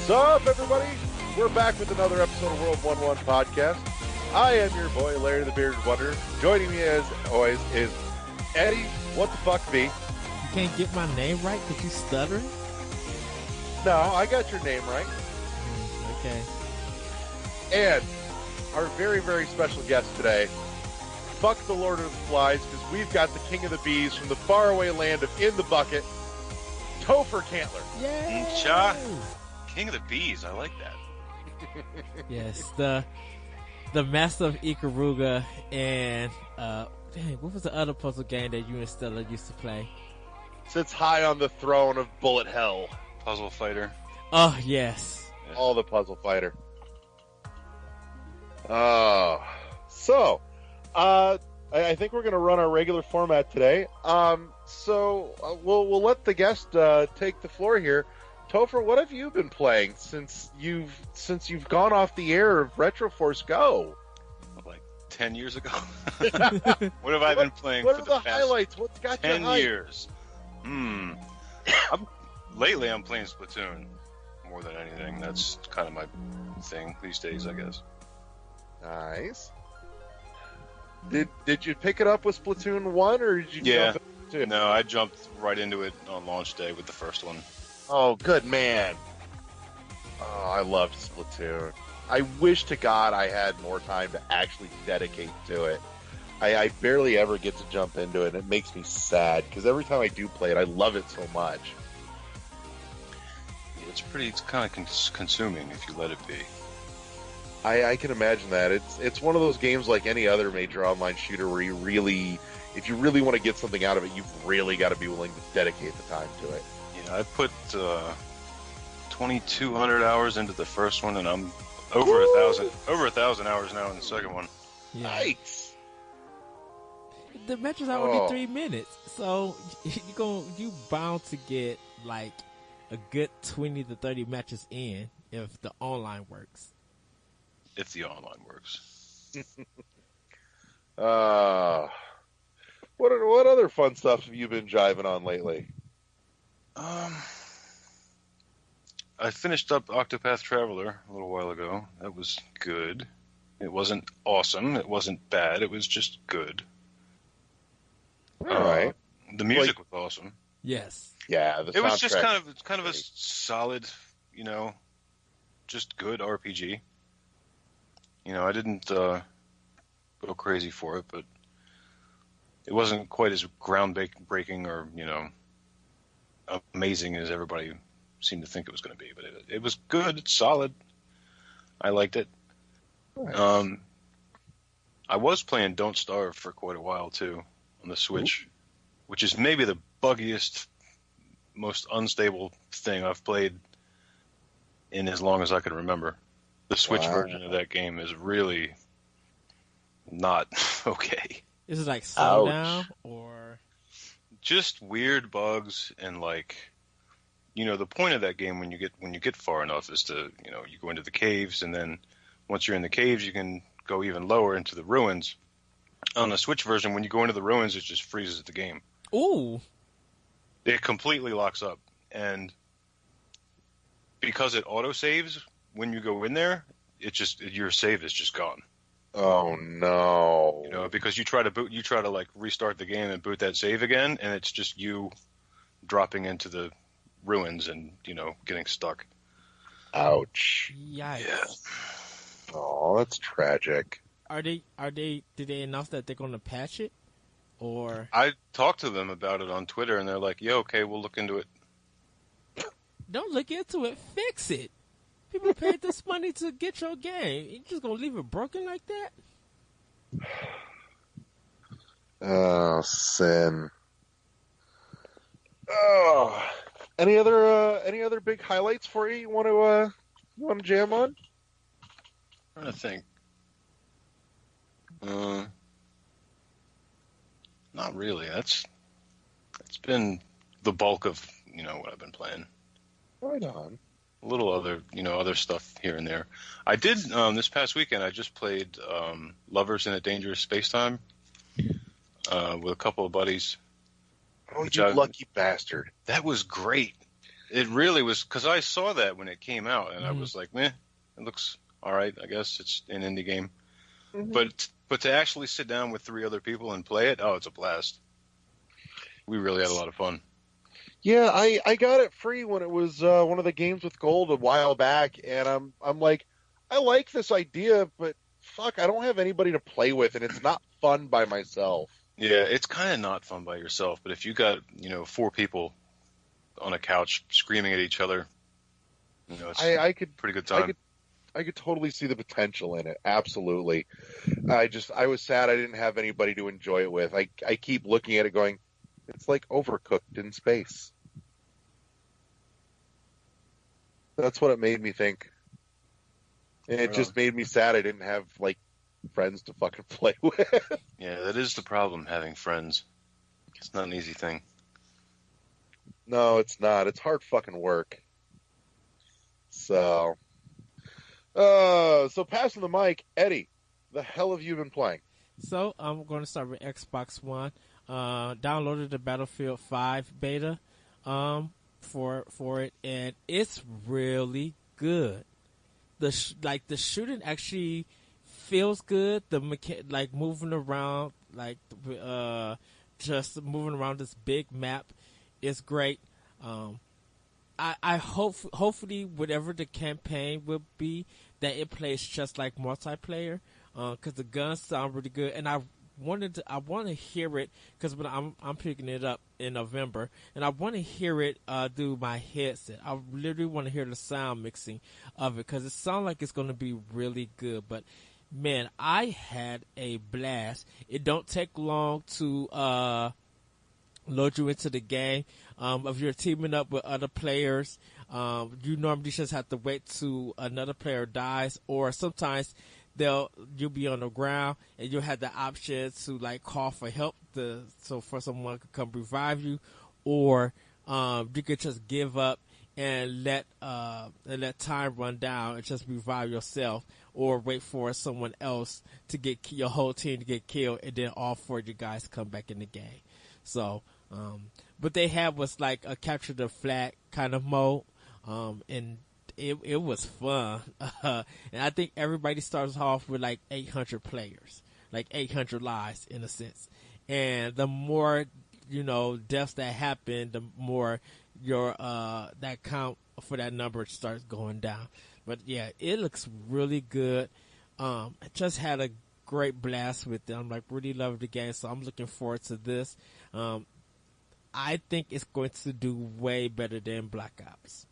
What's up, everybody? We're back with another episode of World 1-1 Podcast. I am your boy, Larry the Bearded Wonder. Joining me, as always, is Eddie, what the fuck, B? You can't get my name right because you stuttering? No, I got your name right. Okay. And our very, very special guest today, fuck the Lord of the Flies, because we've got the King of the Bees from the faraway land of In the Bucket, Topher Cantler. Yay! Cha. King of the Bees, I like that. Yes, the Master of Ikaruga and what was the other puzzle game that you and Stella used to play? Sits high on the throne of Bullet Hell. Puzzle Fighter. Oh yes. All the Puzzle Fighter. So, I think we're going to run our regular format today. We'll let the guest take the floor here. Topher, what have you been playing since you've gone off the air of Retroforce GO? Like 10 years ago. What have I been playing for the the past highlights? What's got 10 you hyped? years? Lately I'm playing Splatoon more than anything. That's kind of my thing these days, I guess. Nice. Did you pick it up with Splatoon 1 or did you jump into it? No, I jumped right into it on launch day with the first one. Oh, good man. Oh, I loved Splatoon. I wish to God I had more time to actually dedicate to it. I barely ever get to jump into it, and it makes me sad, because every time I do play it, I love it so much. It's kind of consuming if you let it be. I can imagine that. It's one of those games like any other major online shooter where if you really want to get something out of it, you've really got to be willing to dedicate the time to it. Yeah, I put 2,200 hours into the first one, and I'm over 1,000 hours now in the second one. Yeah. Yikes! The matches are only 3 minutes, so you bound to get like a good 20 to 30 matches in if the online works. If the online works. What other fun stuff have you been jiving on lately? I finished up Octopath Traveler a little while ago. That was good. It wasn't awesome. It wasn't bad. It was just good. All right. The music was awesome. Yes. Yeah, it was just kind of a solid, just good RPG. I didn't go crazy for it, but it wasn't quite as groundbreaking or amazing as everybody seemed to think it was going to be. But it was good. It's solid. I liked it. Nice. I was playing Don't Starve for quite a while too on the Switch, which is maybe the buggiest, most unstable thing I've played in as long as I can remember. The Switch version of that game is really not okay. Is it like slow down or just weird bugs and the point of that game when you get far enough is to you go into the caves, and then once you're in the caves you can go even lower into the ruins. On the Switch version, when you go into the ruins, it just freezes the game. Ooh. It completely locks up, and because it auto-saves when you go in there, your save is just gone. Oh no! Because you try to restart the game and boot that save again, and it's just you dropping into the ruins and getting stuck. Ouch! Yikes! Yeah. Oh, that's tragic. Did they announce that they're going to patch it, or? I talked to them about it on Twitter, and they're like, "Yeah, okay, we'll look into it." Don't look into it. Fix it. People paid this money to get your game. You just gonna leave it broken like that? Oh, sin. Oh, any other big highlights for you? You want to jam on? I'm trying to think. Not really. That's been the bulk of what I've been playing. Right on. A little other stuff here and there. I did this past weekend. I just played Lovers in a Dangerous Spacetime with a couple of buddies. Oh, you lucky bastard! That was great. It really was, because I saw that when it came out, and I Mm-hmm. was like, meh, it looks all right. I guess it's an indie game. Mhm. But to actually sit down with 3 other people and play it, oh, it's a blast. We really had a lot of fun. Yeah, I got it free when it was one of the games with gold a while back, and I'm like, I like this idea, but fuck, I don't have anybody to play with, and it's not fun by myself. Yeah, it's kind of not fun by yourself, but if you got 4 people on a couch screaming at each other, it's a I could pretty good I time. could I could totally see the potential in it. Absolutely. I was sad I didn't have anybody to enjoy it with. I keep looking at it going, it's like Overcooked in space. That's what it made me think. And it Right on. just made me sad I didn't have like friends to fucking play with. Yeah, that is the problem, having friends. It's not an easy thing. No, it's not. It's hard fucking work. So, so passing the mic, Eddie, the hell have you been playing? So I'm going to start with Xbox One. Downloaded the Battlefield 5 beta for it, and it's really good. The shooting actually feels good. Like moving around, just moving around this big map is great. Um, I hopefully whatever the campaign will be, that it plays just like multiplayer, because the guns sound really good, and I want to hear it, because when I'm picking it up in November, and I want to hear it through my headset. I literally want to hear the sound mixing of it, because it sounds like it's going to be really good. But man, I had a blast. It don't take long to load you into the game. If you're teaming up with other players, you normally just have to wait till another player dies, or sometimes you'll be on the ground and you'll have the option to like call for help, so for someone to come revive you, or you could just give up and let time run down and just revive yourself, or wait for someone else to get your whole team to get killed, and then all 4 of you guys come back in the game. So, but they had was like a capture the flag kind of mode, and it was fun. And I think everybody starts off with like 800 players, like 800 lives in a sense. And the more deaths that happen, the more your that count for that number starts going down. But yeah, it looks really good. I just had a great blast with them. Like, really love the game, so I'm looking forward to this. I think it's going to do way better than Black Ops.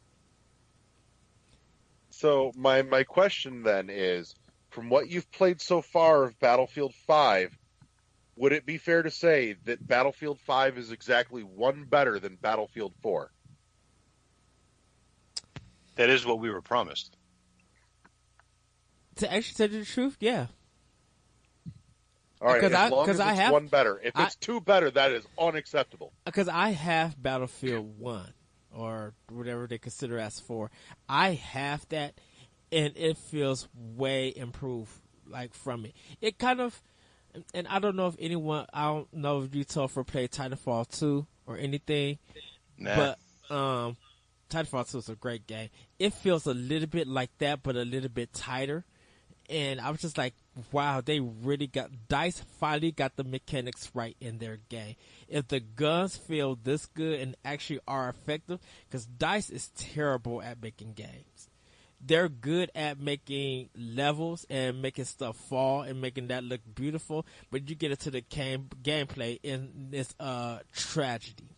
So my question then is, from what you've played so far of Battlefield 5, would it be fair to say that Battlefield 5 is exactly one better than Battlefield 4? That is what we were promised. To actually tell you the truth, yeah, All right, as long because as I it's have one better. If it's two better, that is unacceptable. because I have Battlefield 1, or whatever they consider as 4. I have that, and it feels way improved, like, from it. It kind of, and I don't know if I don't know if you Topher played Titanfall 2 or anything, Nah. but Titanfall 2 is a great game. It feels a little bit like that, but a little bit tighter. And I was just like, wow, they really DICE finally got the mechanics right in their game. If the guns feel this good and actually are effective, because DICE is terrible at making games. They're good at making levels and making stuff fall and making that look beautiful, but you get into the gameplay and it's a tragedy.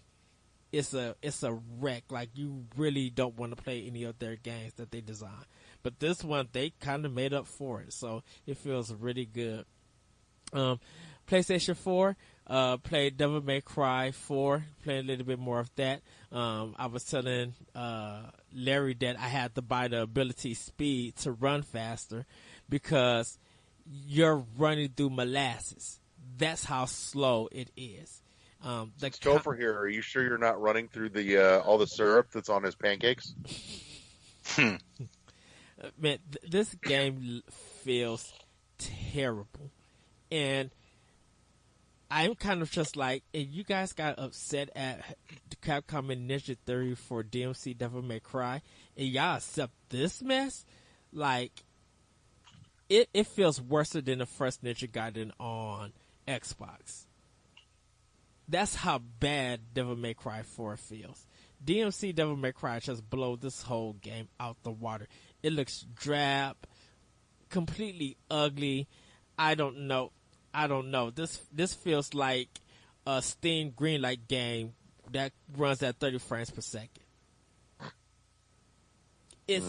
It's a wreck. Like, you really don't want to play any of their games that they design. But this one, they kind of made up for it, so it feels really good. PlayStation 4, played Devil May Cry 4, playing a little bit more of that. I was telling Larry that I had to buy the ability speed to run faster, because you're running through molasses. That's how slow it is. It's Topher here. Are you sure you're not running through the all the syrup that's on his pancakes? Man, this game feels terrible, and I'm kind of just like, if you guys got upset at Capcom and Ninja Theory for DMC Devil May Cry, and y'all accept this mess, like, it feels worse than the first Ninja Gaiden on Xbox. That's how bad Devil May Cry 4 feels. DMC Devil May Cry just blow this whole game out the water. It looks drab, completely ugly. I don't know. This feels like a Steam Greenlight game that runs at 30 frames per second. It's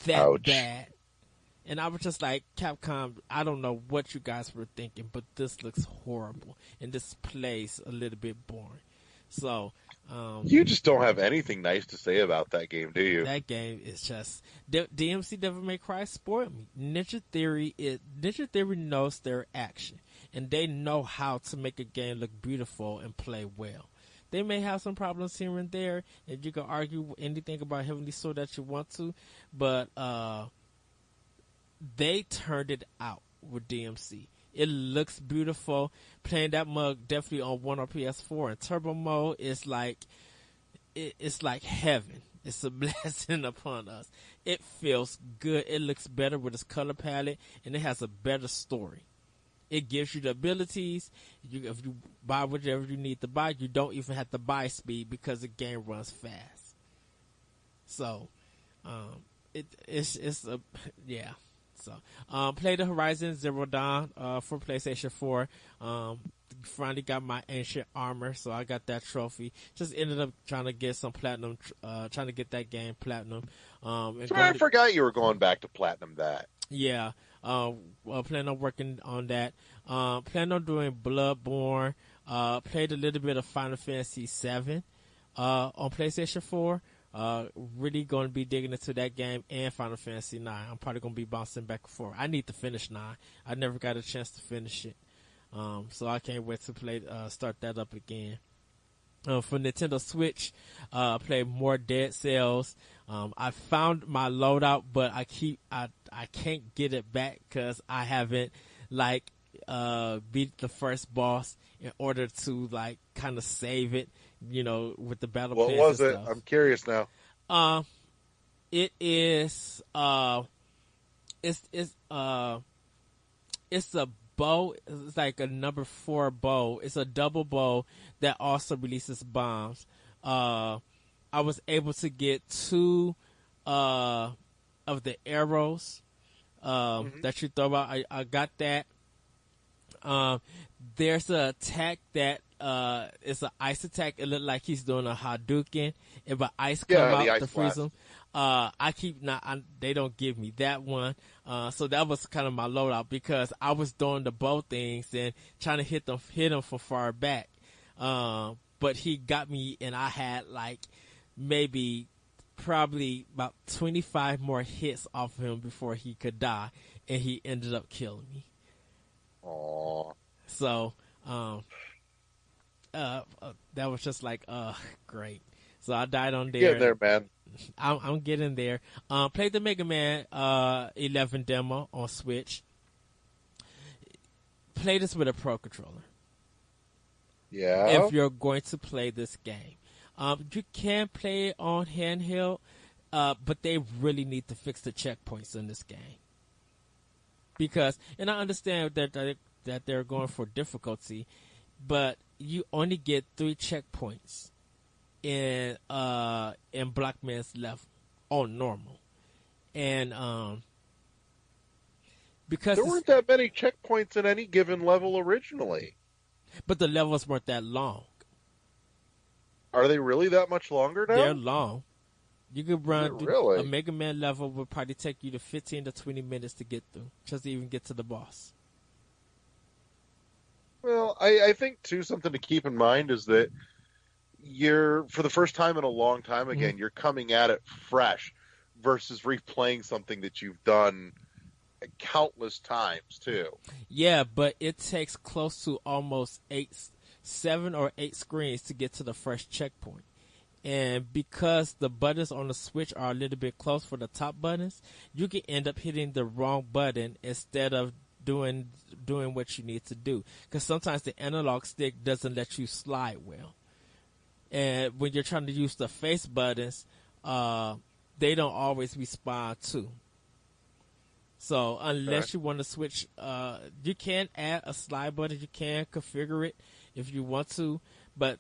that ouch. bad. And I was just like, Capcom, I don't know what you guys were thinking, but this looks horrible. And this plays a little bit boring. So, you just don't have anything nice to say about that game, do you? that game is just, DMC Devil May Cry spoiled me. Ninja Theory knows their action. And they know how to make a game look beautiful and play well. They may have some problems here and there, and you can argue anything about Heavenly Sword that you want to, but, they turned it out with DMC. It looks beautiful. Playing that mug definitely on one or PS4 and turbo mode is like, it's like heaven. It's a blessing upon us. It feels good. It looks better with its color palette, and it has a better story. It gives you the abilities. If you buy whatever you need to buy, you don't even have to buy speed because the game runs fast. So, it's a, yeah. So, played the Horizon Zero Dawn for PlayStation 4. Finally got my ancient armor, so I got that trophy. Just ended up trying to get some platinum, trying to get that game platinum. I forgot you were going back to platinum that. Yeah, plan on working on that. Plan on doing Bloodborne. Played a little bit of Final Fantasy 7 on PlayStation 4. Really going to be digging into that game and Final Fantasy 9. I'm probably going to be bouncing back and forth. I need to finish 9. I never got a chance to finish it. So I can't wait to start that up again. For Nintendo Switch, play more Dead Cells. I found my loadout, but I can't get it back because I haven't beat the first boss in order to kind of save it, with the battle pass. What was it? I'm curious now. It is it's a bow. It's like a number 4 bow. It's a double bow that also releases bombs. I was able to get 2 of the arrows that you throw out. I got that. There's an attack that it's an ice attack. It looked like he's doing a Hadouken. If an ice come out to freeze him, they don't give me that one. So that was kind of my loadout because I was doing the bow things and trying to hit him from far back. But he got me, and I had probably about 25 more hits off of him before he could die, and he ended up killing me. Aww. So, that was just great. So I died on there. Get there, man. I'm getting there. Played the Mega Man 11 demo on Switch. Play this with a Pro Controller. Yeah. If you're going to play this game. You can play it on handheld, but they really need to fix the checkpoints in this game. And I understand that they're going for difficulty, but you only get 3 checkpoints in Blackman's level on normal, and because there weren't that many checkpoints in any given level originally, but the levels weren't that long. Are they really that much longer now? They're long. You could run really? A Mega Man level would probably take you to 15 to 20 minutes to get through, just to even get to the boss. Well, I think, too, something to keep in mind is that for the first time in a long time again, you're coming at it fresh versus replaying something that you've done countless times, too. Yeah, but it takes close to almost 7 or 8 screens to get to the first checkpoint. And because the buttons on the Switch are a little bit close for the top buttons, you can end up hitting the wrong button instead of doing what you need to do. Because sometimes the analog stick doesn't let you slide well, and when you're trying to use the face buttons, they don't always respond too. So unless you want to switch, you can add a slide button. You can configure it if you want to, but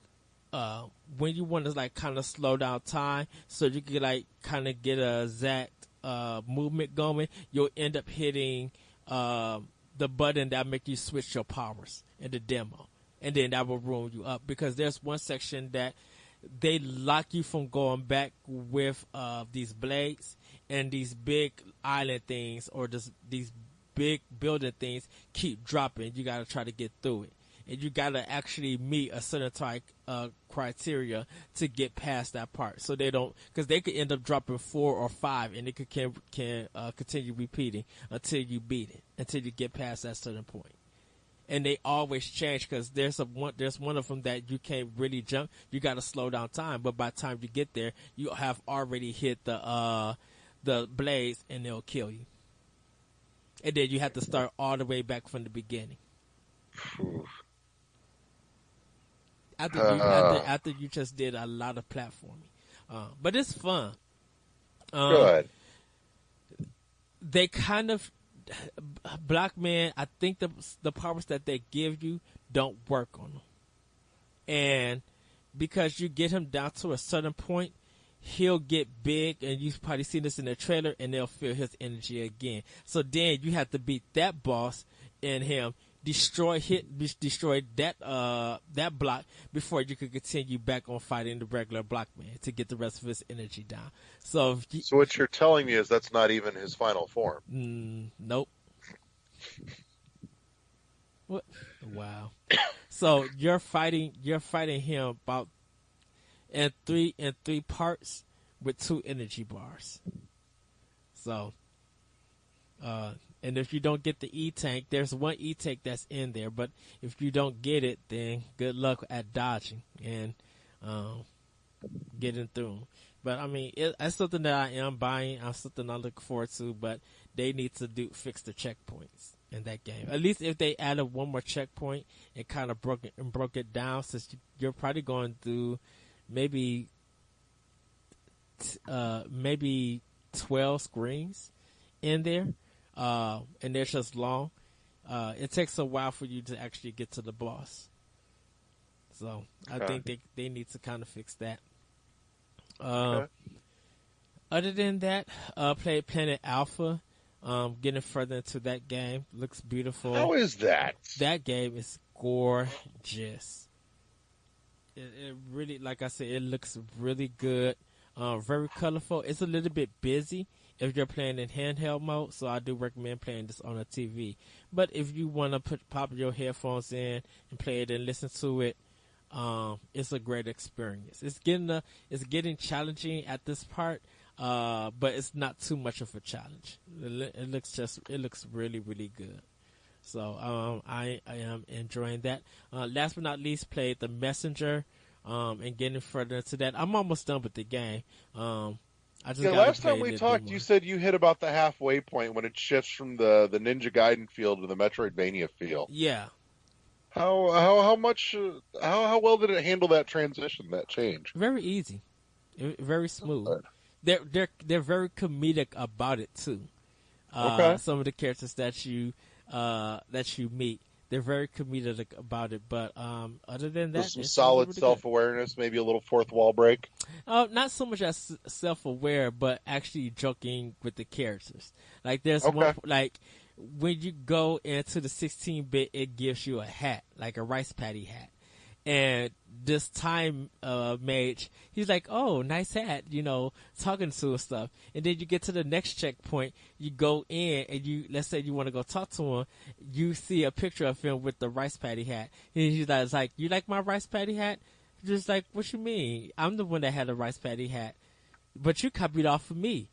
when you want to like kind of slow down time, so you can like kind of get a exact movement going, you'll end up hitting the button that make you switch your powers in the demo, and then that will ruin you up because there's one section that they lock you from going back with these blades, and these big island things or these big building things keep dropping. You got to try to get through it, and you got to actually meet a certain type criteria to get past that part. So they don't, because they could end up dropping 4 or 5, and it can continue repeating until you beat it, until you get past that certain point. And they always change because there's one of them that you can't really jump. You got to slow down time, but by the time you get there, you have already hit the blades, and they'll kill you. And then you have to start all the way back from the beginning. After you just did a lot of platforming, but it's fun. Good. They kind of. Blockman, I think the powers that they give you don't work on him, and because you get him down to a certain point, he'll get big, and you've probably seen this in the trailer, and they'll feel his energy again. So then you have to beat that boss in him, destroy that block before you can continue back on fighting the regular Blockman to get the rest of his energy down. So what you're telling me is that's not even his final form. Nope. What? Wow. So you're fighting him about in three parts with 2 energy bars. So and if you don't get the E-Tank, there's one E-Tank that's in there, but if you don't get it, then good luck at dodging and getting through. But I mean, that's something that I am buying. I'm something I look forward to, but they need to fix the checkpoints in that game. At least if they added one more checkpoint and kind of broke it down, since you're probably going through maybe 12 screens in there. And they're just long. It takes a while for you to actually get to the boss. So I think they need to kind of fix that. Other than that, played Planet Alpha. Getting further into that game. Looks beautiful. How is that? That game is gorgeous. It really, like I said, it looks really good. Very colorful. It's a little bit busy if you're playing in handheld mode, so I do recommend playing this on a TV. But if you want to pop your headphones in and play it and listen to it, it's a great experience. It's getting challenging at this part, but it's not too much of a challenge. It looks really, really good. So I am enjoying that. Last but not least, played The Messenger. And getting further into that, I'm almost done with the game. Last time we talked, you said you hit about the halfway point when it shifts from the Ninja Gaiden feel to the Metroidvania feel. Yeah. How well did it handle that transition, that change? Very easy, very smooth. They're very comedic about it too. Some of the characters that you meet, they're very comedic about it. But other than that, some solid really self-awareness, maybe a little fourth wall break. Not so much as self-aware, but actually joking with the characters. Like there's one, like when you go into the 16-bit, it gives you a hat, like a rice patty hat. And this time mage, he's like, "Oh, nice hat," talking to and stuff. And then you get to the next checkpoint, you go in, and let's say you want to go talk to him, you see a picture of him with the rice patty hat. And he's like, "You like my rice patty hat?" Just like, "What you mean? I'm the one that had a rice patty hat, but you copied off of me."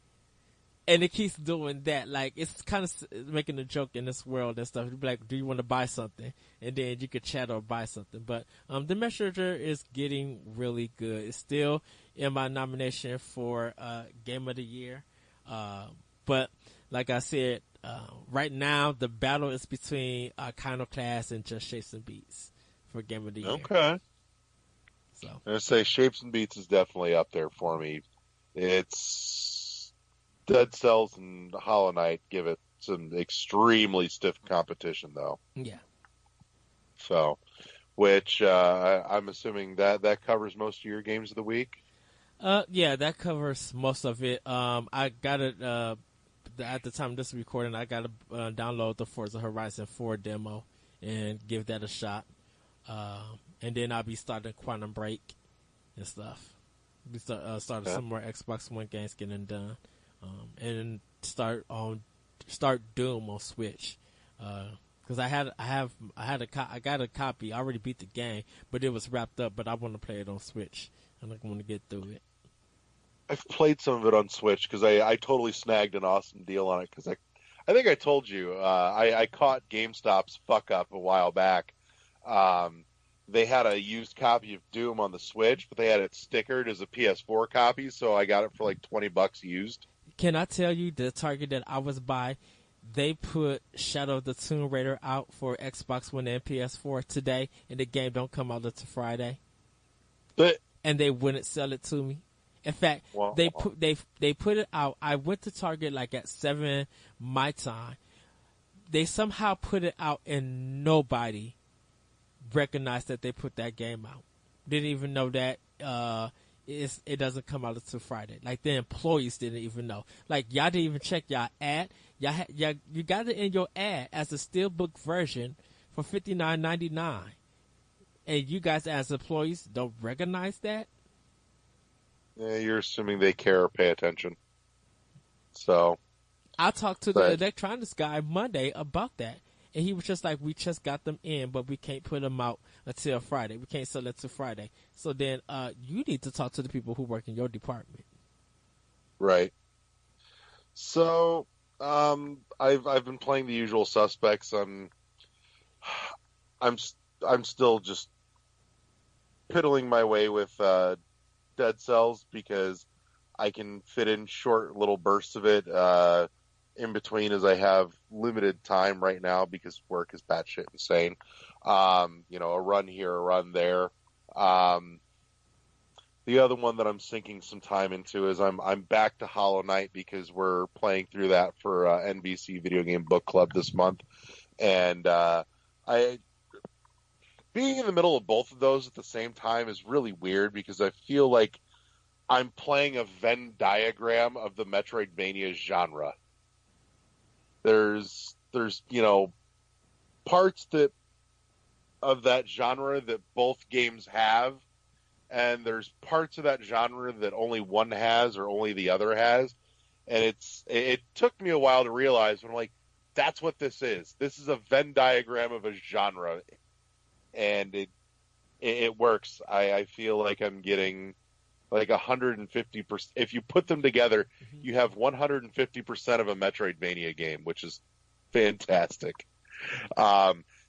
And it keeps doing that. Like, it's kind of making a joke in this world and stuff. You'd be like, "Do you want to buy something?" And then you could chat or buy something. But The Messenger is getting really good. It's still in my nomination for Game of the Year. But like I said, Right now, the battle is between Iconoclast and Just Shapes and Beats for Game of the Year. Okay. So I'm gonna say Shapes and Beats is definitely up there for me. It's Dead Cells and Hollow Knight give it some extremely stiff competition, though. yeah. So, which I'm assuming that covers most of your games of the week. Yeah, that covers most of it. I got it at the time of this recording. I got to download the Forza Horizon 4 demo and give that a shot. And then I'll be starting Quantum Break and stuff. We started some more Xbox One games getting done, and start Doom on Switch. Because I got a copy. I already beat the game, but it was wrapped up. But I want to play it on Switch. I'm not going to get through it. I've played some of it on Switch because I totally snagged an awesome deal on it because I think I told you I caught GameStop's fuck up a while back. They had a used copy of Doom on the Switch, but they had it stickered as a PS4 copy, so I got it for like $20 used. Can I tell you the Target that I was by? They put Shadow of the Tomb Raider out for Xbox One and PS4 today, and the game don't come out until Friday. And they wouldn't sell it to me. In fact, they put it out. I went to Target like at 7 my time. They somehow put it out, and nobody recognized that they put that game out. Didn't even know that it doesn't come out until Friday. Like the employees didn't even know. Like y'all didn't even check y'all ad. You got it in your ad as a steelbook version for $59.99, and you guys as employees don't recognize that. Yeah, you're assuming they care or pay attention. So I talked to the electronics guy Monday about that, and he was just like, "We just got them in, but we can't put them out until Friday. We can't sell it till Friday." So then, you need to talk to the people who work in your department. Right. So, I've been playing the usual suspects. I'm still just piddling my way with Dead Cells because I can fit in short little bursts of it in between as I have limited time right now because work is batshit insane. A run here, a run there. The other one that I'm sinking some time into is I'm back to Hollow Knight because we're playing through that for NBC Video Game Book Club this month, and I being in the middle of both of those at the same time is really weird because I feel like I'm playing a Venn diagram of the Metroidvania genre. There's parts of that genre that both games have, and there's parts of that genre that only one has or only the other has. And it took me a while to realize when I'm like, that's what this is. This is a Venn diagram of a genre, and it works. I feel like I'm getting like 150%. If you put them together, you have 150% of a Metroidvania game, which is fantastic.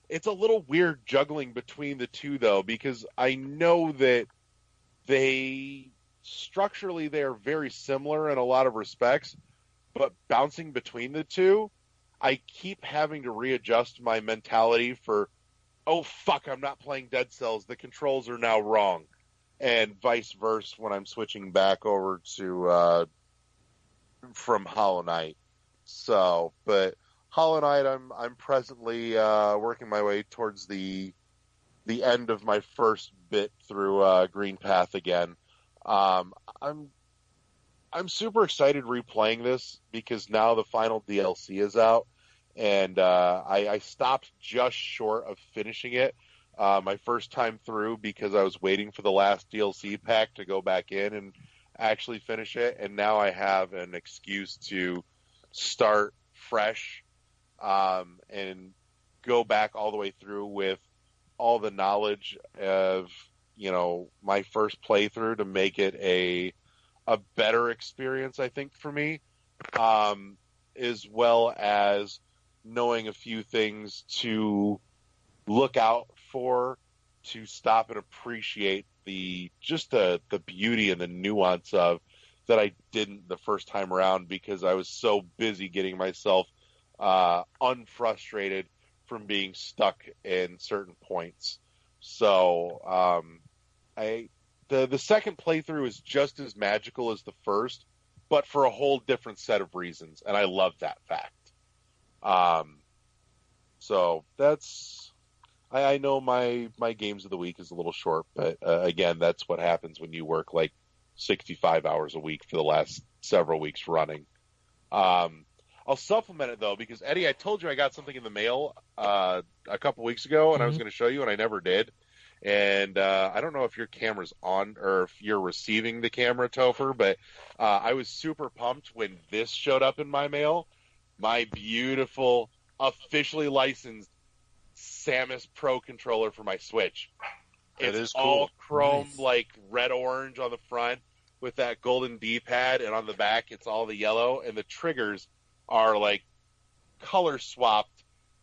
It's a little weird juggling between the two, though, because I know that structurally they are very similar in a lot of respects, but bouncing between the two, I keep having to readjust my mentality for, oh, fuck, I'm not playing Dead Cells. The controls are now wrong. And vice versa when I'm switching back over to from Hollow Knight. So, but Hollow Knight, I'm presently working my way towards the end of my first bit through Green Path again. I'm super excited replaying this because now the final DLC is out, and I stopped just short of finishing it my first time through because I was waiting for the last DLC pack to go back in and actually finish it, and now I have an excuse to start fresh and go back all the way through with all the knowledge of my first playthrough to make it a better experience, I think, for me, as well as knowing a few things to look out for to stop and appreciate the beauty and the nuance of that I didn't the first time around because I was so busy getting myself unfrustrated from being stuck in certain points. So the second playthrough is just as magical as the first, but for a whole different set of reasons, and I love that fact. So that's I know my games of the week is a little short, but again, that's what happens when you work like 65 hours a week for the last several weeks running. I'll supplement it though, because Eddie, I told you I got something in the mail a couple weeks ago, and I was going to show you, and I never did. And I don't know if your camera's on or if you're receiving the camera, Topher, but I was super pumped when this showed up in my mail. My beautiful, officially licensed Samus Pro controller for my Switch. It's cool. all chrome, Nice. like red-orange on the front with that golden D-pad, and on the back it's all the yellow, and the triggers are like color swapped.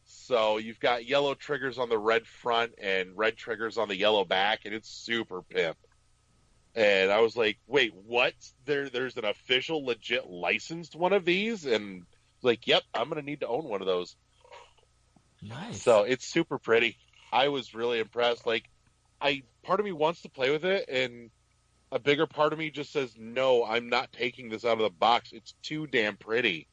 So you've got yellow triggers on the red front and red triggers on the yellow back, and it's super pimp. And I was like, wait, what? There's an official, legit licensed one of these? And I was like, yep, I'm going to need to own one of those. Nice. So it's super pretty. I was really impressed. Like, part of me wants to play with it, and a bigger part of me just says, no, I'm not taking this out of the box. It's too damn pretty.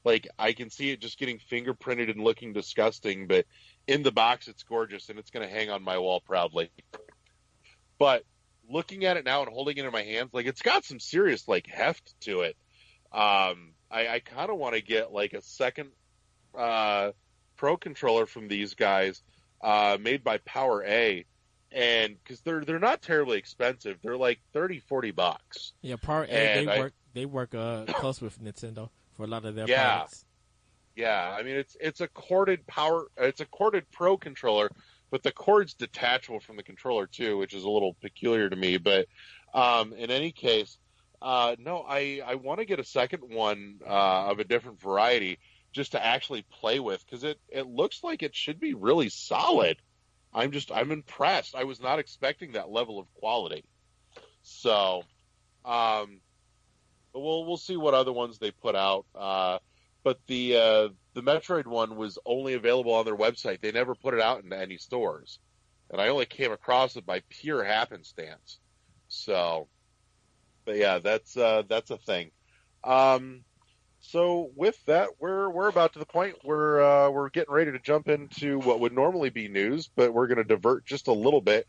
Like, I can see it just getting fingerprinted and looking disgusting, but in the box, it's gorgeous, and it's going to hang on my wall proudly. But looking at it now and holding it in my hands, like, it's got some serious, like, heft to it. I kind of want to get, like, a second Pro controller from these guys made by Power A, and because they're not terribly expensive. They're like $30-$40. Yeah, Part A, And they work close with Nintendo for a lot of their Yeah. products. Yeah, I mean it's a corded Pro controller, but the cord's detachable from the controller too, which is a little peculiar to me. But in any case, no, I want to get a second one of a different variety just to actually play with, because it looks like it should be really solid. I'm impressed. I was not expecting that level of quality. So, but we'll see what other ones they put out. But the Metroid one was only available on their website. They never put it out into any stores, and I only came across it by pure happenstance. So, but yeah, that's a thing. So with that, we're about to the point where we're getting ready to jump into what would normally be news, but we're going to divert just a little bit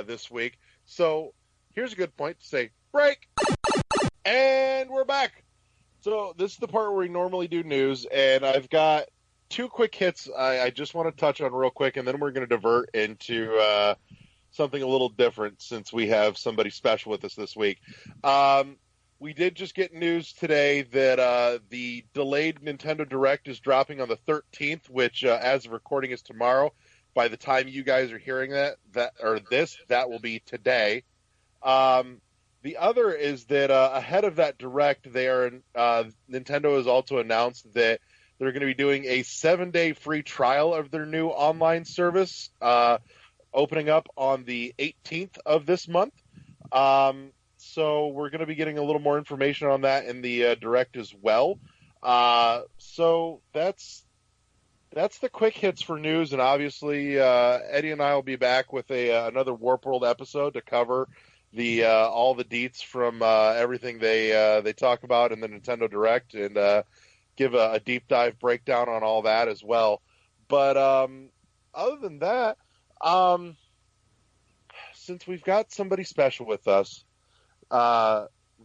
this week. So here's a good point to say break, and we're back. So this is the part where we normally do news, and I've got two quick hits I just want to touch on real quick, and then we're going to divert into something a little different since we have somebody special with us this week. We did just get news today that the delayed Nintendo Direct is dropping on the 13th, which as of recording is tomorrow. By the time you guys are hearing that will be today. The other is that ahead of that Direct, Nintendo has also announced that they're going to be doing a 7-day free trial of their new online service, opening up on the 18th of this month. So we're going to be getting a little more information on that in the Direct as well. So that's the quick hits for news, and obviously Eddie and I will be back with another Warp World episode to cover all the deets from everything they talk about in the Nintendo Direct, and give a deep dive breakdown on all that as well. But other than that, since we've got somebody special with us,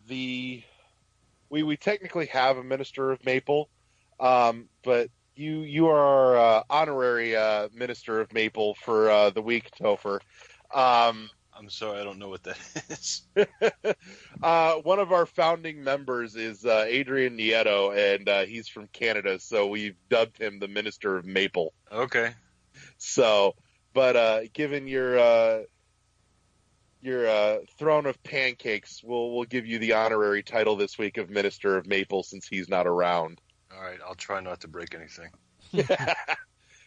we technically have a Minister of Maple, but you are our honorary Minister of Maple for the week, Topher. I'm sorry, I don't know what that is. One of our founding members is Adrian Nieto, and he's from Canada, so we've dubbed him the Minister of Maple. Okay. So, but given your throne of pancakes, we'll give you the honorary title this week of Minister of Maple since he's not around. All right, I'll try not to break anything.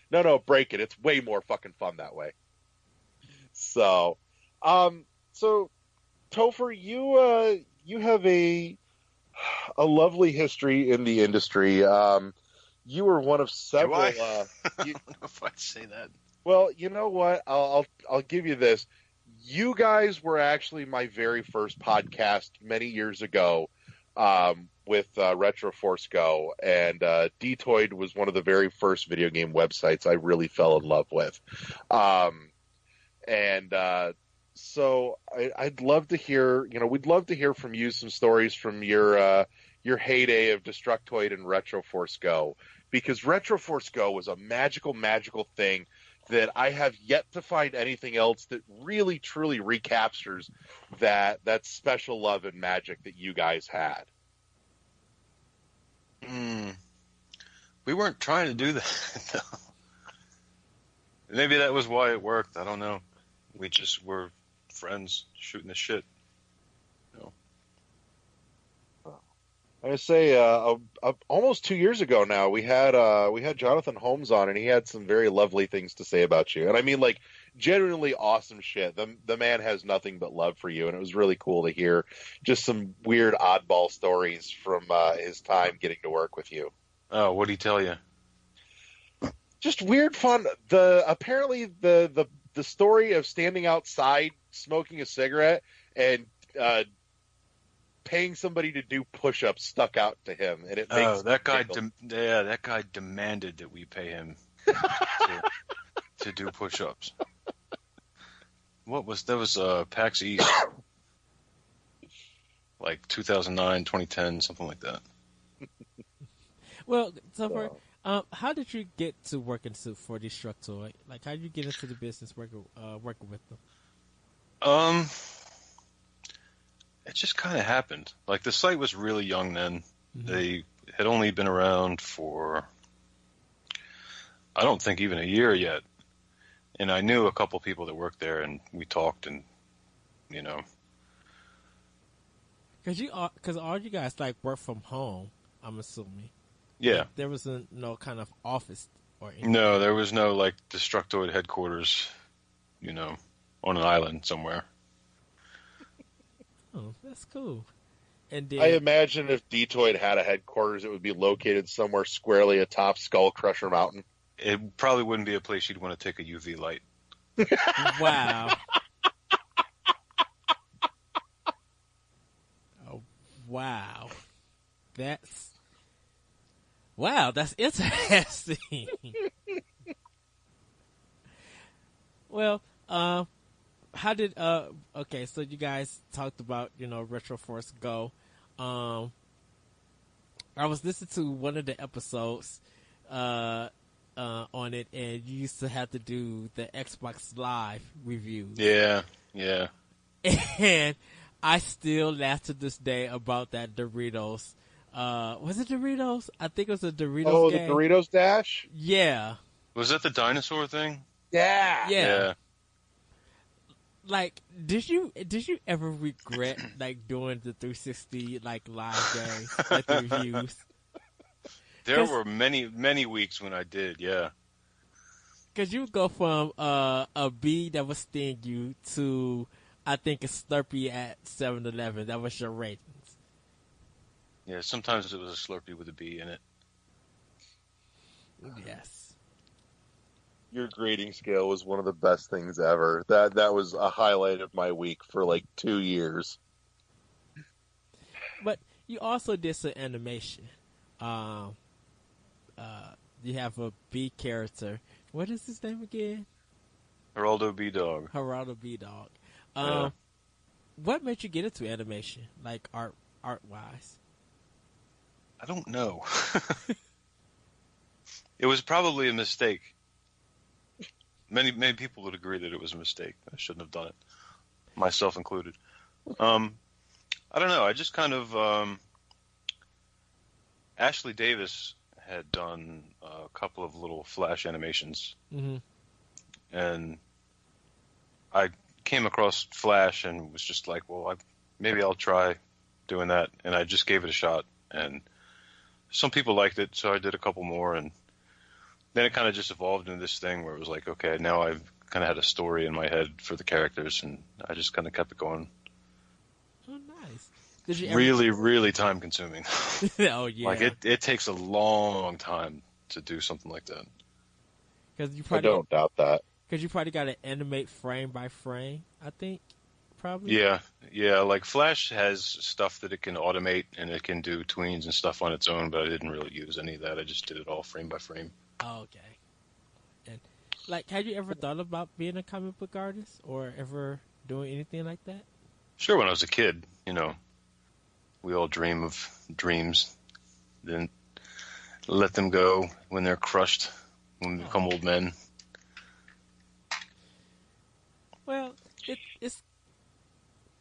No, break it. It's way more fucking fun that way. So, Topher, you have a lovely history in the industry. you were one of Do several. I? I You, don't know if I'd say that. well, you know what? I'll give you this. You guys were actually my very first podcast many years ago, with Retroforce GO, and Detoid was one of the very first video game websites I really fell in love with. Um, and so I'd love to hear, we'd love to hear from you some stories from your heyday of Destructoid and Retroforce GO, because Retroforce GO was a magical, magical thing that I have yet to find anything else that really, truly recaptures that special love and magic that you guys had. We weren't trying to do that, though. Maybe that was why it worked. I don't know. We just were friends shooting the shit. I say, almost 2 years ago now, we had Jonathan Holmes on, and he had some very lovely things to say about you. And I mean, like, genuinely awesome shit. The man has nothing but love for you, and it was really cool to hear just some weird oddball stories from his time getting to work with you. Oh, what'd he tell you? Just weird fun. Apparently the story of standing outside smoking a cigarette and paying somebody to do push-ups stuck out to him, and it makes that guy. That guy demanded that we pay him to do push-ups. That was PAX East, like 2009, 2010, something like that. Well, Topher, how did you get to working for Destructoid? Like, how did you get into the business working with them? It just kind of happened. Like, the site was really young then. Mm-hmm. They had only been around for, I don't think, even a year yet. And I knew a couple people that worked there, and we talked, and Because all you guys like work from home, I'm assuming. Yeah. Like, there was no kind of office or anything. No, there was no like Destructoid headquarters, on an island somewhere. Oh, that's cool. And then, I imagine if Detoid had a headquarters, it would be located somewhere squarely atop Skull Crusher Mountain. It probably wouldn't be a place you'd want to take a UV light. Wow. Oh, wow. That's interesting. Well, how did okay, so you guys talked about, Retroforce GO. I was listening to one of the episodes on it, and you used to have to do the Xbox Live reviews. Yeah. And I still laugh to this day about that Doritos. Was it Doritos? I think it was a Doritos game. The Doritos Dash? Yeah. Was that the dinosaur thing? Yeah. Like, did you ever regret like doing the 360 like live games, like the reviews? There were many weeks when I did, yeah. Because you would go from a bee that would sting you to, I think, a Slurpee at 7-Eleven. That was your ratings. Yeah, sometimes it was a Slurpee with a bee in it. Yes. Your grading scale was one of the best things ever. That was a highlight of my week for like 2 years. But you also did some animation. You have a bee character. What is his name again? Geraldo B-Dog. Geraldo B-Dog. Yeah. What made you get into animation, like art-wise? I don't know. It was probably a mistake. Many people would agree that it was a mistake. I shouldn't have done it, myself included. I don't know. I just kind of Ashley Davis had done a couple of little Flash animations, and I came across Flash and was just like, well, maybe I'll try doing that, and I just gave it a shot. And some people liked it, so I did a couple more, and then it kind of just evolved into this thing where it was like, okay, now I've kind of had a story in my head for the characters, and I just kind of kept it going. Oh, nice. Did you really time consuming? Oh, yeah. Like, it takes a long time to do something like that. Because you I probably don't doubt that. got to animate frame by frame. I think probably. Yeah. Like Flash has stuff that it can automate and it can do tweens and stuff on its own, but I didn't really use any of that. I just did it all frame by frame. Oh, okay. And like, have you ever thought about being a comic book artist or ever doing anything like that? Sure, when I was a kid, we all dream of dreams, then let them go when they're crushed, when we become old men. Well, it's.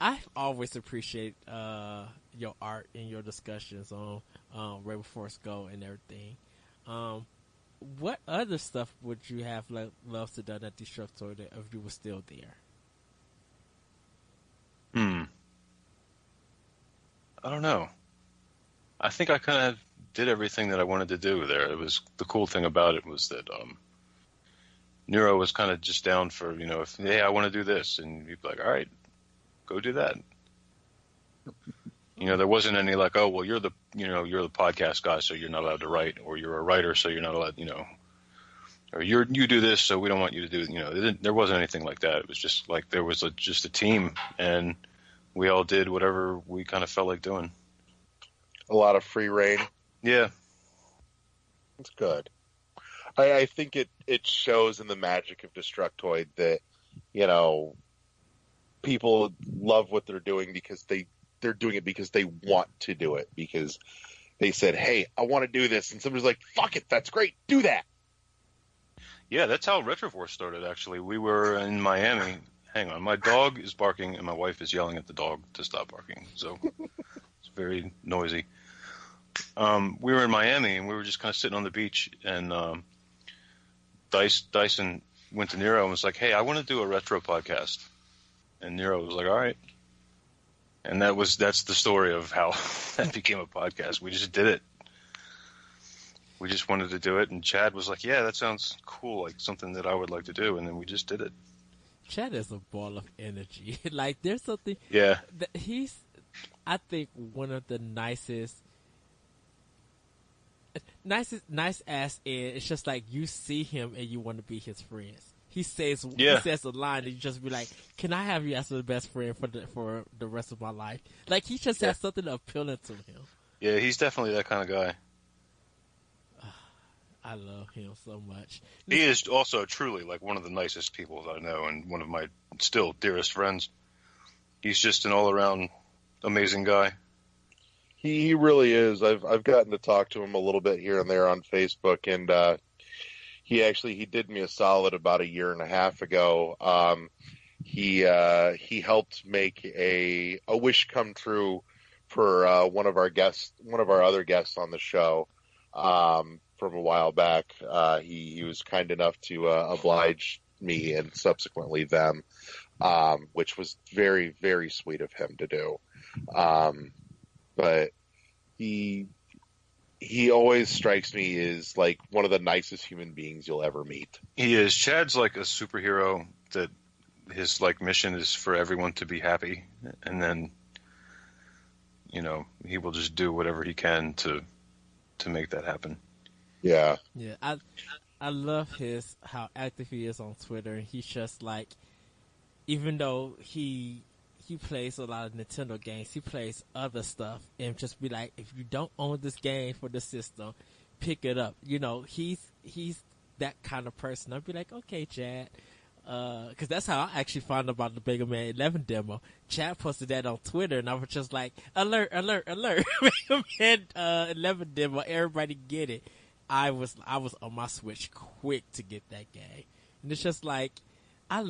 I've always appreciated your art and your discussions on Retroforce GO and everything. What other stuff would you have loved to done at Destructoid if you were still there? I don't know. I think I kind of did everything that I wanted to do there. It was the cool thing about it was that Nero was kind of just down for, if, hey, I want to do this, and you'd be like, all right, go do that. There wasn't any like, oh, well, you're the podcast guy, so you're not allowed to write, or you're a writer, so you're not allowed, or you do this, so we don't want you to do, there wasn't anything like that. It was just like there was just a team, and we all did whatever we kind of felt like doing. A lot of free reign. Yeah. It's good. I think it shows in the magic of Destructoid that, people love what they're doing because they're doing it because they want to do it, because they said, hey, I want to do this. And somebody's like, fuck it, that's great, do that. Yeah, that's how Retroforce started, actually. We were in Miami. Hang on, my dog is barking and my wife is yelling at the dog to stop barking. So it's very noisy. We were in Miami and we were just kind of sitting on the beach, and Dyson went to Nero and was like, hey, I want to do a retro podcast. And Nero was like, all right. And that's the story of how that became a podcast. We just did it. We just wanted to do it, and Chad was like, yeah, that sounds cool, like something that I would like to do, and then we just did it. Chad is a ball of energy. Like, there's something... Yeah. That he's, I think, one of the nicest ass in. It's just like you see him and you want to be his friends. He says a line and you just be like, can I have you as the best friend for the rest of my life? Like, he just has something appealing to him. Yeah, he's definitely that kind of guy. I love him so much. He is also truly like one of the nicest people that I know, and one of my still dearest friends. He's just an all-around amazing guy. He really is. I've gotten to talk to him a little bit here and there on Facebook, and he did me a solid about a year and a half ago. He helped make a wish come true for one of our other guests on the show. From a while back, he was kind enough to oblige me and subsequently them, which was very, very sweet of him to do. But he always strikes me as like one of the nicest human beings you'll ever meet. He is. Chad's like a superhero that his like mission is for everyone to be happy, and then he will just do whatever he can to make that happen. Yeah. Yeah, I love how active he is on Twitter. He's just like, even though he plays a lot of Nintendo games, he plays other stuff, and just be like, if you don't own this game for the system, pick it up. He's that kind of person. I'd be like, okay, Chad. Cause that's how I actually found out about the Mega Man 11 demo. Chad posted that on Twitter, and I was just like, alert, alert, alert. Mega Man 11 demo, everybody get it. I was on my Switch quick to get that game, and it's just like I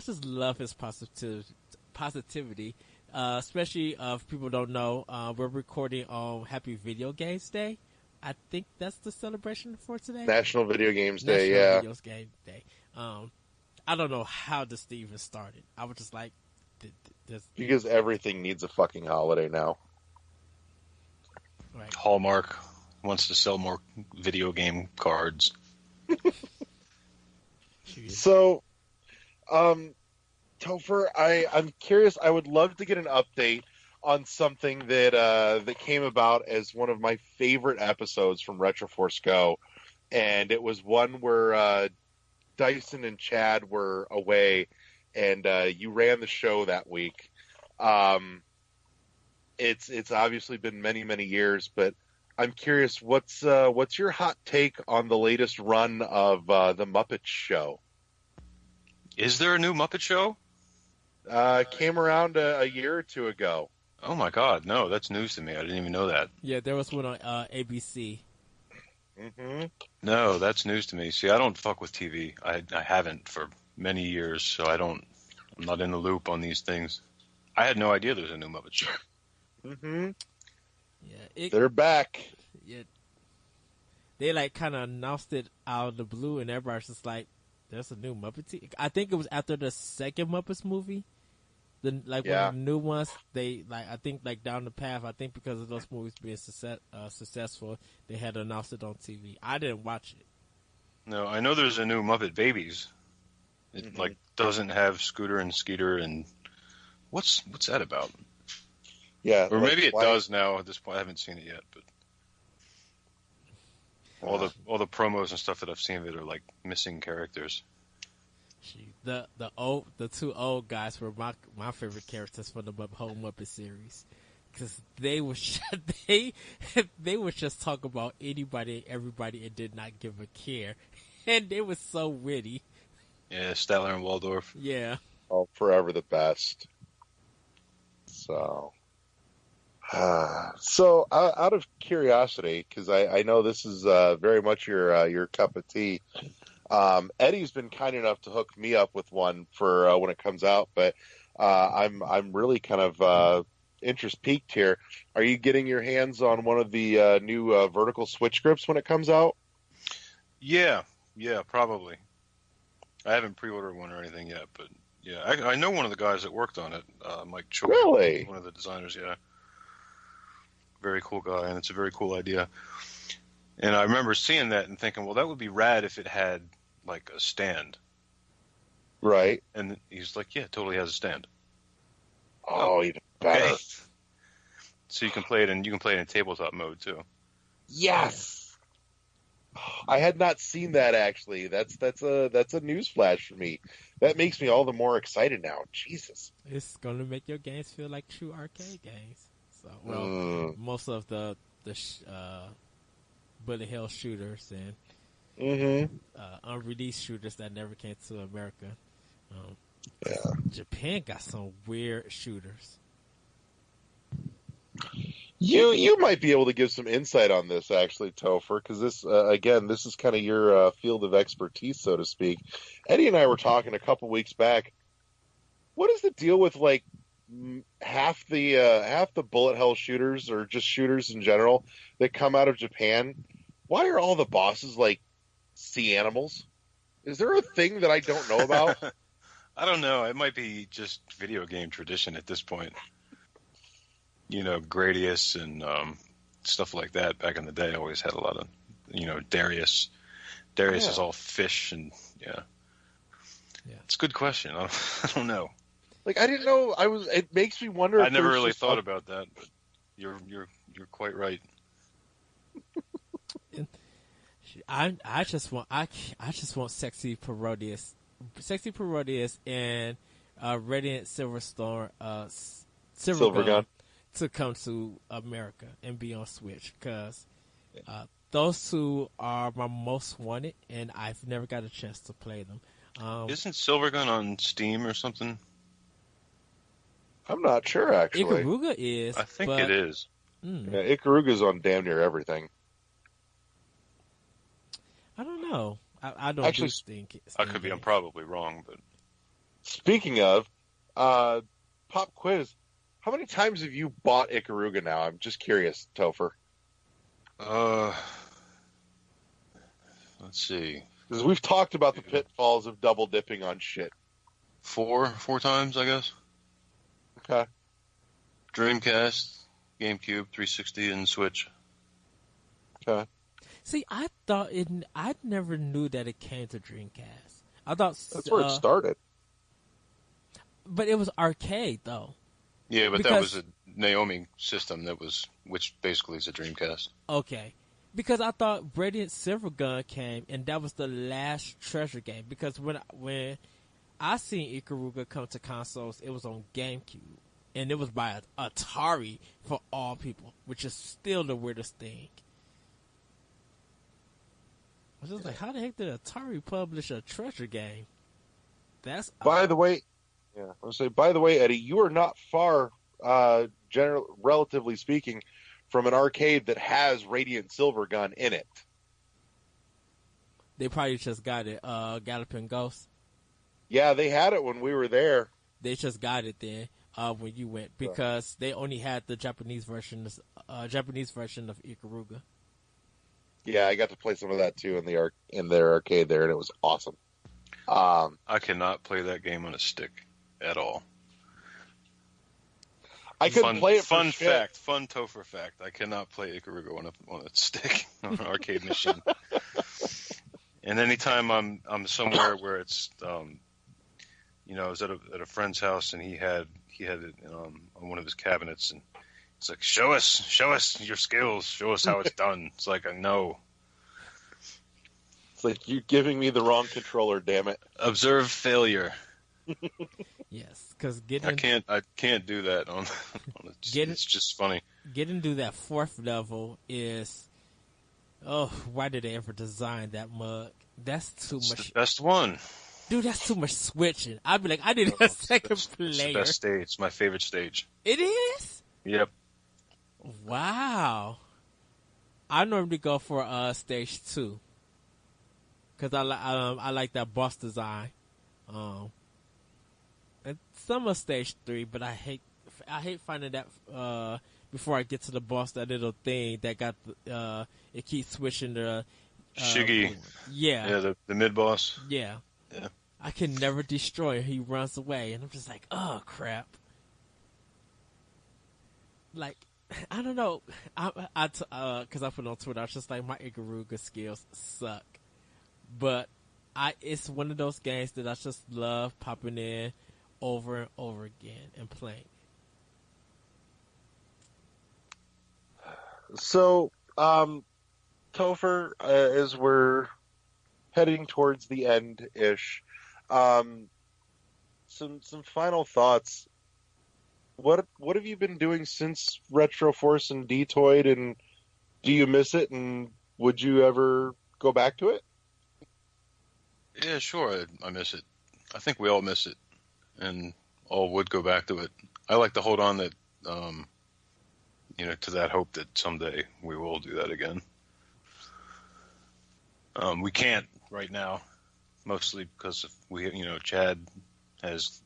just love his positivity. Especially if people don't know, we're recording on Happy Video Games Day. I think that's the celebration for today. National Video Games Day. Video Game Day. I don't know how this even started. I was just like, this because everything needs a fucking holiday now. Right. Hallmark wants to sell more video game cards. So, Topher, I'm curious. I would love to get an update on something that came about as one of my favorite episodes from Retroforce GO, and it was one where Dyson and Chad were away, and you ran the show that week. It's obviously been many years, but I'm curious, what's your hot take on the latest run of the Muppets show? Is there a new Muppet show? Came around a year or two ago. Oh my God, no, that's news to me. I didn't even know that. Yeah, there was one on ABC. Mm-hmm. No, that's news to me. See, I don't fuck with TV. I haven't for many years, so I'm not in the loop on these things. I had no idea there was a new Muppet show. Mm-hmm. Yeah, they're back. Yeah, they like kind of announced it out of the blue, and everybody's just like, "There's a new Muppet." I think it was after the second Muppets movie. One of the new ones, they I think down the path. I think because of those movies being successful, they had announced it on TV. I didn't watch it. No, I know there's a new Muppet Babies. It doesn't have Scooter and Skeeter, and what's that about? Yeah, or maybe it does now at this point. I haven't seen it yet, but all the promos and stuff that I've seen of it are like missing characters. The two old guys were my favorite characters from the whole Muppet series, because they would they would just talk about anybody and everybody and did not give a care, and they were so witty. Yeah, Statler and Waldorf. Yeah. Oh, forever the best. So out of curiosity, because I know this is very much your cup of tea. Eddie's been kind enough to hook me up with one for when it comes out, but I'm really kind of interest peaked here. Are you getting your hands on one of the new vertical switch grips when it comes out? Yeah, probably. I haven't pre-ordered one or anything yet, but yeah, I know one of the guys that worked on it, Mike Choi. Really? One of the designers, yeah. Very cool guy, and it's a very cool idea. And I remember seeing that and thinking, well, that would be rad if it had like a stand. Right. And he's like, yeah, it totally has a stand. Oh, even better. Okay. So you can play it in tabletop mode too. Yes. I had not seen that actually. That's a news flash for me. That makes me all the more excited now. Jesus. It's gonna make your games feel like true arcade games. So, most of the bullet hell shooters and unreleased shooters that never came to America. Japan got some weird shooters. You might be able to give some insight on this, actually, Topher, because this this is kind of your field of expertise, so to speak. Eddie and I were talking a couple weeks back. What is the deal with like half the bullet hell shooters, or just shooters in general, that come out of Japan? Why are all the bosses like sea animals? Is there a thing that I don't know about? I don't know. It might be just video game tradition at this point. You know, Gradius and stuff like that back in the day always had a lot of, Darius. Darius is all fish and yeah. It's a good question. I don't know. Like, I didn't know. It makes me wonder. I never really thought about that, but you're quite right. I just want sexy Parodius and Radiant Silverstone, Silvergun to come to America and be on Switch, because those two are my most wanted, and I've never got a chance to play them. Isn't Silvergun on Steam or something? I'm not sure, actually. Ikaruga is. I think it is. Yeah, Ikaruga's on damn near everything. I don't know. I don't actually think it's. I could be. I'm probably wrong, but speaking of pop quiz, how many times have you bought Ikaruga now? I'm just curious, Topher. Let's see. Because we've talked about the pitfalls of double dipping on shit. Four times, I guess. Okay. Dreamcast, GameCube, 360, and Switch. Okay. See, I never knew that it came to Dreamcast. I thought that's where it started. But it was arcade, though. Yeah, but that was Because a Naomi system which basically is a Dreamcast. okay, because I thought Radiant Silvergun came, and that was the last treasure game. Because when I seen Ikaruga come to consoles, it was on GameCube, and it was by Atari for all people, which is still the weirdest thing. I was just like, how the heck did Atari publish a treasure game? That's By the way, by the way, Eddie, you are not far, relatively speaking, from an arcade that has Radiant Silvergun in it. they probably just got it. Galloping Ghost. Yeah, they had it when we were there. They just got it then when you went because they only had the Japanese version of Ikaruga. Yeah, I got to play some of that too in their arcade there, and it was awesome. I cannot play that game on a stick at all. I couldn't play it. Fun Topher fact: I cannot play Ikaruga on a stick on an arcade machine. And anytime I'm somewhere where it's I was at a friend's house and he had it on one of his cabinets, and it's like, show us your skills, show us how it's done. It's like, I know. It's like, you're giving me the wrong controller, damn it. Observe failure. Yes, because I can't do that on it's just funny. Getting to that fourth level is, why did they ever design that mug? That's too much. It's the best one. Dude, that's too much switching. I'd be like, I need a second player. It's the best stage. It's my favorite stage. It is? Yep. Wow. I normally go for stage 2 because I like that boss design. And some of stage 3, but I hate finding that before I get to the boss, that little thing that got it keeps switching the Shiggy. Yeah, the mid boss. Yeah. Yeah. I can never destroy him. He runs away, and I'm just like, oh crap. Like, I don't know. Because I put on Twitter, I was just like, my Ikaruga skills suck. But it's one of those games that I just love popping in over and over again and playing. So, Topher, as we're heading towards the end-ish, some final thoughts. What have you been doing since Retroforce and Detoid, and do you miss it, and would you ever go back to it? Yeah, sure, I miss it. I think we all miss it, and all would go back to it. I like to hold on that, to that hope that someday we will do that again. We can't right now, mostly because Chad has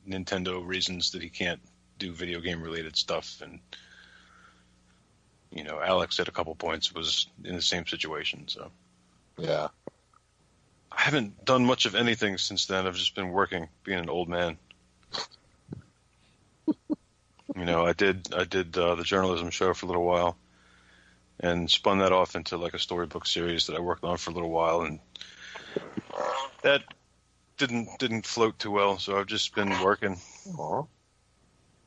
Nintendo reasons that he can't do video game related stuff, and Alex at a couple points was in the same situation. So yeah, I haven't done much of anything since then. I've just been working, being an old man. I did the journalism show for a little while, and spun that off into like a storybook series that I worked on for a little while, and that didn't float too well. So I've just been working,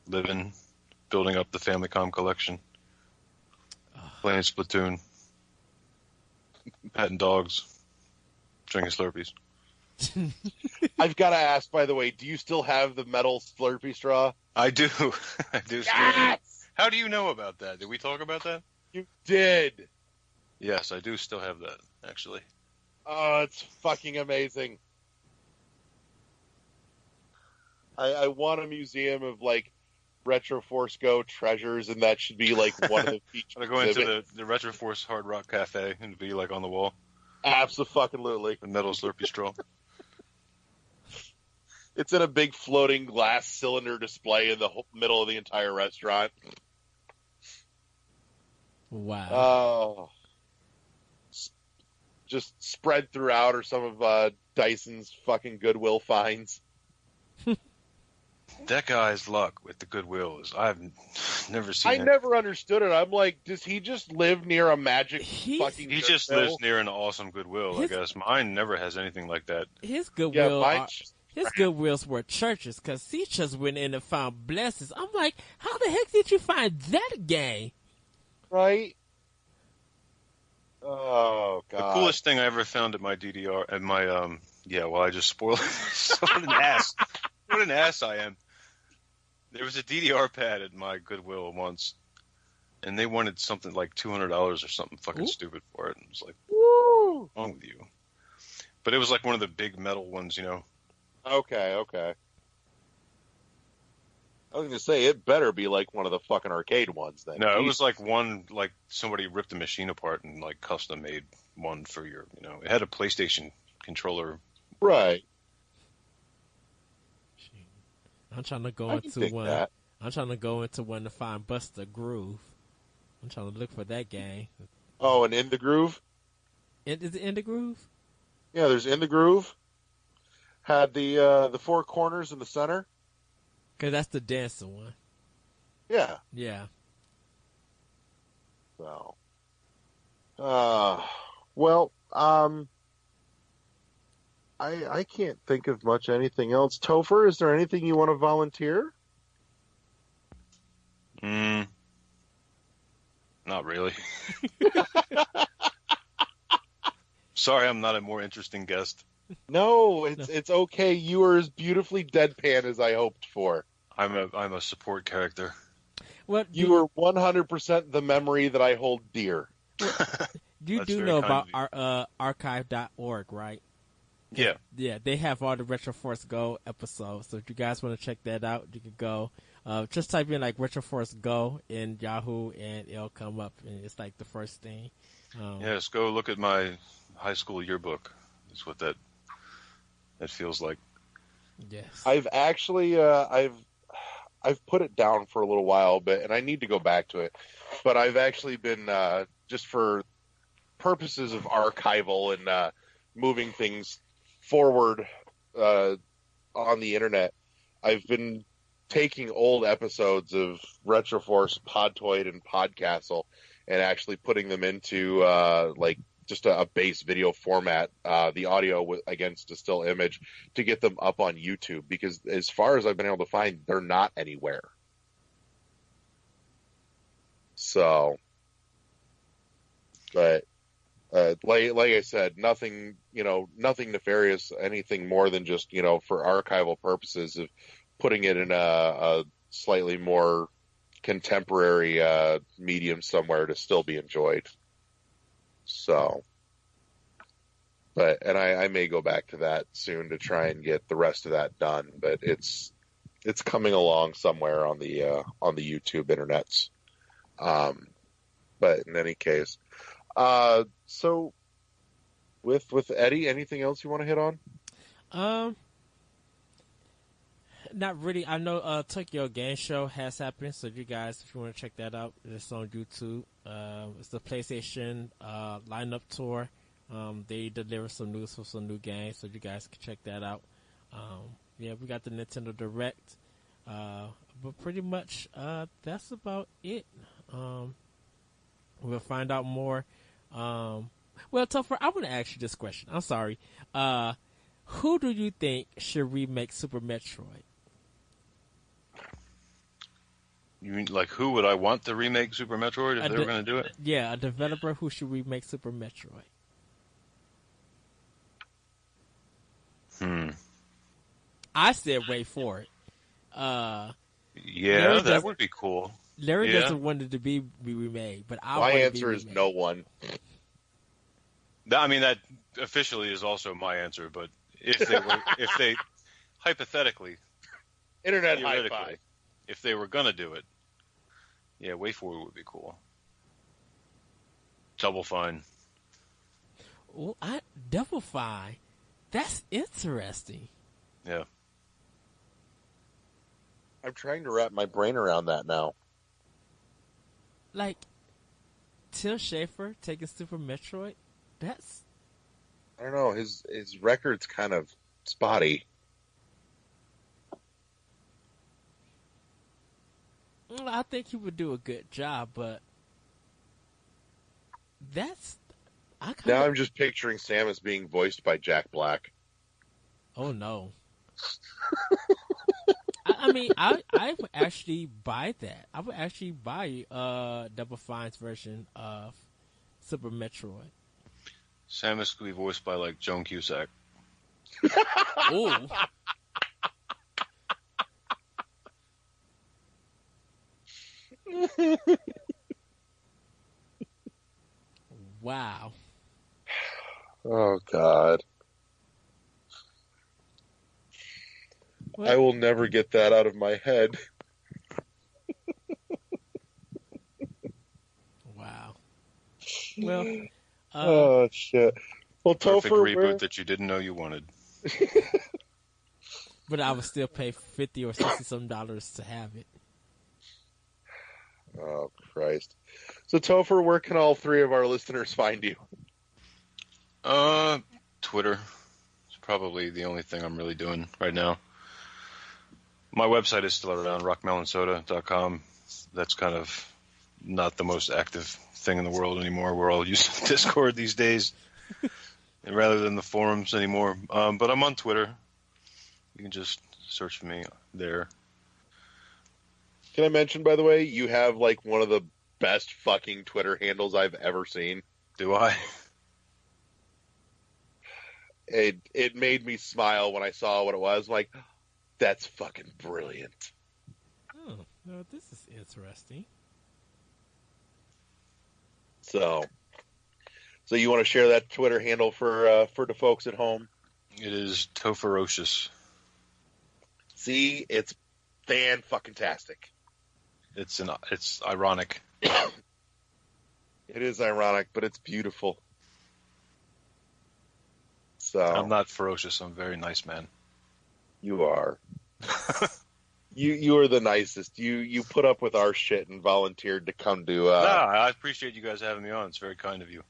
living, building up the Famicom collection, playing Splatoon, petting dogs, drinking Slurpees. I've got to ask, by the way, do you still have the metal Slurpee straw? I do. I do. Yes! How do you know about that? Did we talk about that? You did. Yes, I do still have that, actually. Oh, it's fucking amazing. I want a museum of, like, Retroforce GO treasures, and that should be, like, one of the features. I'm going to go into the Retroforce Hard Rock Cafe and be, like, on the wall. Abso-fucking-lutely. The metal Slurpee straw. It's in a big floating glass cylinder display in the middle of the entire restaurant. Wow. Oh. Just spread throughout, or some of Dyson's fucking Goodwill finds. That guy's luck with the Goodwill is I've never seen. I never understood it. I'm like, does he just live near a magic fucking? He just lives near an awesome Goodwill. I guess mine never has anything like that. His Goodwill, mine's just his Goodwills were churches, because he just went in and found blessings. I'm like, how the heck did you find that game? Right? Oh, God. The coolest thing I ever found at my DDR, at my, I just spoiled it. What an ass. What an ass I am. There was a DDR pad at my Goodwill once, and they wanted something like $200 or something fucking stupid for it. And it was like, Woo! what's wrong with you? But it was like one of the big metal ones, you know. Okay. I was going to say, it better be like one of the fucking arcade ones then. No, it was like one, like somebody ripped the machine apart and like custom made one for your, you know, it had a PlayStation controller. Right. I'm trying to go into one. I'm trying to go into one to find Buster Groove. I'm trying to look for that game. Oh, and In the Groove? Is it In the Groove? Yeah, there's In the Groove. Had the four corners in the center. Because that's the dancing one. Yeah. Yeah. So. I can't think of much anything else. Topher, is there anything you want to volunteer? Not really. Sorry, I'm not a more interesting guest. No, it's okay. You are as beautifully deadpan as I hoped for. I'm a support character. Well, you are 100% the memory that I hold dear. You do know about archive.org, right? Yeah. Yeah, they have all the Retroforce GO episodes. So if you guys want to check that out, you can go. Just type in like Retroforce GO in Yahoo, and it'll come up, and it's like the first thing. Yes, go look at my high school yearbook. That's what that feels like. Yes. I've actually I've put it down for a little while, and I need to go back to it. But I've actually been just for purposes of archival and moving things forward on the internet, I've been taking old episodes of Retroforce, Podtoid, and Podcastle and actually putting them into like just a base video format, the audio against a still image, to get them up on YouTube, because as far as I've been able to find, they're not anywhere. So, but like I said, nothing nefarious, anything more than just, for archival purposes of putting it in a slightly more contemporary medium somewhere to still be enjoyed. So, and I may go back to that soon to try and get the rest of that done, but it's coming along somewhere on the YouTube internets. But in any case, so with Eddie, anything else you want to hit on? Not really. I know Tokyo Game Show has happened, so you guys, if you want to check that out, it's on YouTube. It's the PlayStation lineup tour. They deliver some news for some new games, so you guys can check that out. We got the Nintendo Direct, but pretty much that's about it. We'll find out more. Well, Topher, I want to ask you this question. I'm sorry. Who do you think should remake Super Metroid? You mean, like, who would I want to remake Super Metroid if they were going to do it? Yeah, a developer who should remake Super Metroid. I said wait for it. Yeah, that would be cool. Larry doesn't want it to be remade, but my answer is no one. I mean, that officially is also my answer, but if they hypothetically, internet high five, if they were gonna do it, yeah, Way Forward would be cool. Double Fine. Oh, Double Fine. That's interesting. Yeah. I'm trying to wrap my brain around that now. Like, Tim Schafer taking Super Metroid? That's... I don't know, his record's kind of spotty. I think he would do a good job, but that's... I'm just picturing Samus being voiced by Jack Black. Oh, no. I mean, I would actually buy that. I would actually buy Double Fine's version of Super Metroid. Samus could be voiced by like Joan Cusack. Ooh. Wow. Oh God. What? I will never get that out of my head. Wow. Well, Oh shit. Well, Perfect Topher, reboot that you didn't know you wanted. but I would still pay $50 or $60 some to have it. Oh Christ. So Topher, where can all three of our listeners find you? Twitter. It's probably the only thing I'm really doing right now. My website is still around, rockmelonsoda.com. That's kind of not the most active thing in the world anymore. We're all using Discord these days rather than the forums anymore. But I'm on Twitter. You can just search for me there. Can I mention, by the way, you have like one of the best fucking Twitter handles I've ever seen. Do I? It made me smile when I saw what it was. I'm like, that's fucking brilliant. Oh, well, this is interesting. So you want to share that Twitter handle for the folks at home? It is Toferocious. See, it's fan-fucking-tastic. It's ironic. It is ironic, but it's beautiful. So I'm not ferocious. I'm a very nice man. You are. You are the nicest. You put up with our shit and volunteered to come to. I appreciate you guys having me on. It's very kind of you.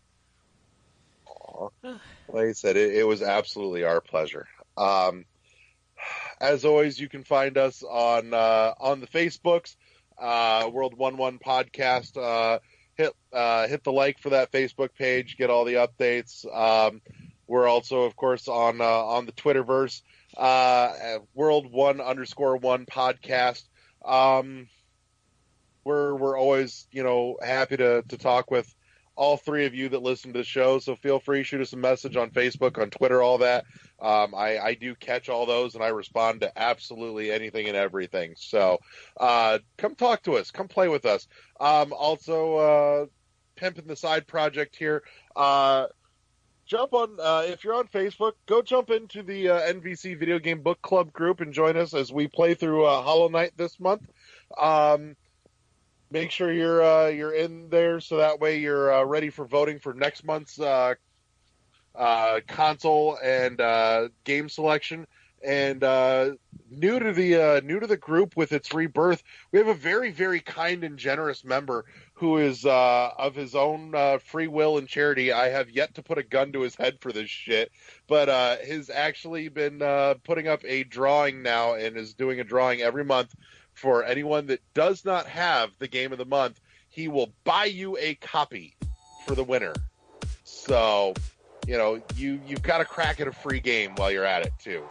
Like I said, it was absolutely our pleasure. As always, you can find us on the Facebooks, World 1-1 Podcast. Hit the like for that Facebook page. Get all the updates. We're also, of course, on the Twitterverse, World 1_1 Podcast. We're always, happy to talk with all three of you that listen to the show. So feel free, shoot us a message on Facebook, on Twitter, all that. I do catch all those, and I respond to absolutely anything and everything. So come talk to us. Come play with us. Also, pimping the side project here. Jump on, if you're on Facebook, go jump into the NVC Video Game Book Club group and join us as we play through Hollow Knight this month. Make sure you're in there so that way you're ready for voting for next month's console and game selection. And new to the group with its rebirth, we have a very, very kind and generous member who is of his own free will and charity. I have yet to put a gun to his head for this shit, but has actually been putting up a drawing now and is doing a drawing every month for anyone that does not have the game of the month. He will buy you a copy for the winner. So, you've got a crack at a free game while you're at it too.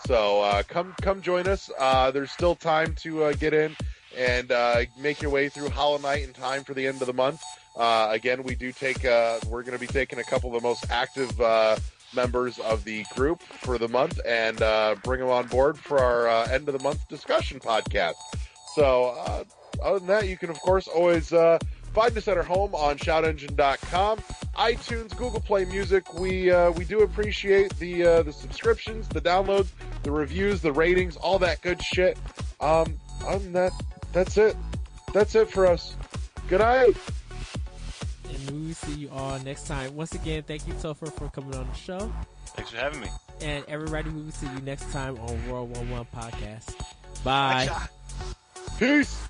So come join us. There's still time to get in and make your way through Hollow Knight in time for the end of the month. Again, we do we're going to be taking a couple of the most active members of the group for the month and bring them on board for our end of the month discussion podcast. So other than that, you can of course always find us at our home on shoutengine.com, iTunes, Google Play Music. We do appreciate the subscriptions, the downloads, the reviews, the ratings, all that good shit. Other than that, that's it. That's it for us. Good night. And we will see you all next time. Once again, thank you, Topher, for coming on the show. Thanks for having me. And everybody, we will see you next time on World 1-1 Podcast. Bye. Peace.